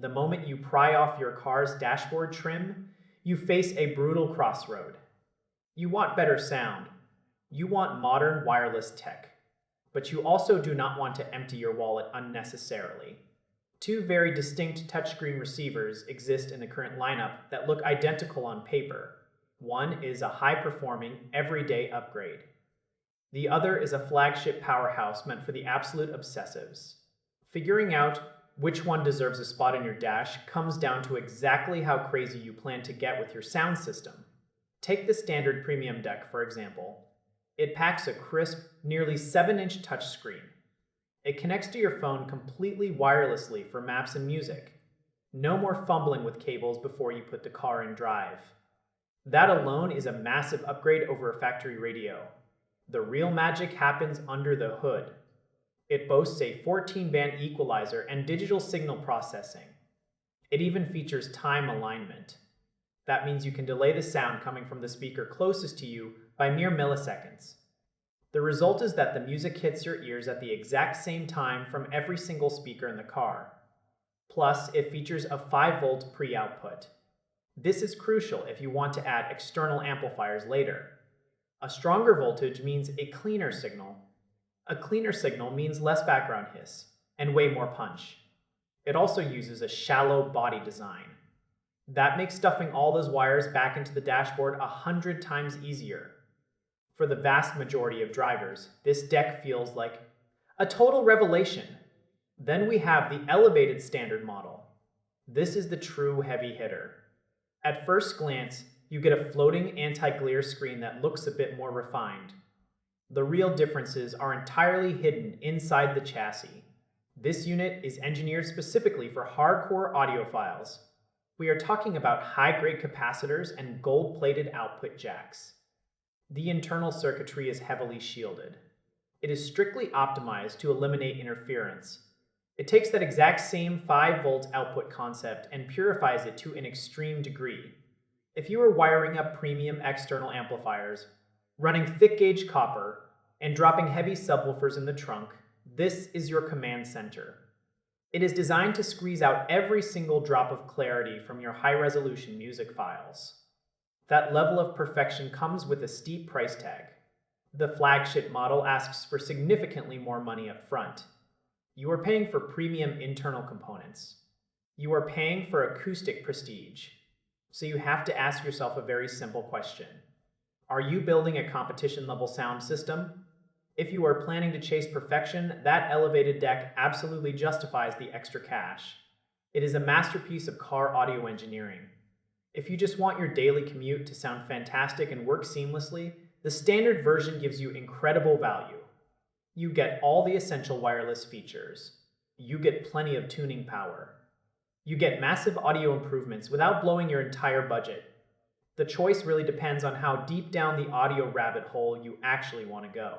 The moment you pry off your car's dashboard trim, you face a brutal crossroad. You want better sound. You want modern wireless tech. But you also do not want to empty your wallet unnecessarily. Two very distinct touchscreen receivers exist in the current lineup that look identical on paper. One is a high-performing, everyday upgrade. The other is a flagship powerhouse meant for the absolute obsessives. Figuring out which one deserves a spot in your dash comes down to exactly how crazy you plan to get with your sound system. Take the standard premium deck, for example. It packs a crisp, nearly 7-inch touchscreen. It connects to your phone completely wirelessly for maps and music. No more fumbling with cables before you put the car in drive. That alone is a massive upgrade over a factory radio. The real magic happens under the hood. It boasts a 14-band equalizer and digital signal processing. It even features time alignment. That means you can delay the sound coming from the speaker closest to you by mere milliseconds. The result is that the music hits your ears at the exact same time from every single speaker in the car. Plus, it features a 5-volt pre-output. This is crucial if you want to add external amplifiers later. A stronger voltage means a cleaner signal. A cleaner signal means less background hiss and way more punch. It also uses a shallow body design. That makes stuffing all those wires back into the dashboard 100 times easier. For the vast majority of drivers, this deck feels like a total revelation. Then we have the elevated standard model. This is the true heavy hitter. At first glance, you get a floating anti-glare screen that looks a bit more refined. The real differences are entirely hidden inside the chassis. This unit is engineered specifically for hardcore audiophiles. We are talking about high-grade capacitors and gold-plated output jacks. The internal circuitry is heavily shielded. It is strictly optimized to eliminate interference. It takes that exact same 5-volt output concept and purifies it to an extreme degree. If you are wiring up premium external amplifiers, running thick-gauge copper, and dropping heavy subwoofers in the trunk, this is your command center. It is designed to squeeze out every single drop of clarity from your high-resolution music files. That level of perfection comes with a steep price tag. The flagship model asks for significantly more money up front. You are paying for premium internal components. You are paying for acoustic prestige. So you have to ask yourself a very simple question. Are you building a competition-level sound system? If you are planning to chase perfection, that elevated deck absolutely justifies the extra cash. It is a masterpiece of car audio engineering. If you just want your daily commute to sound fantastic and work seamlessly, the standard version gives you incredible value. You get all the essential wireless features. You get plenty of tuning power. You get massive audio improvements without blowing your entire budget. The choice really depends on how deep down the audio rabbit hole you actually want to go.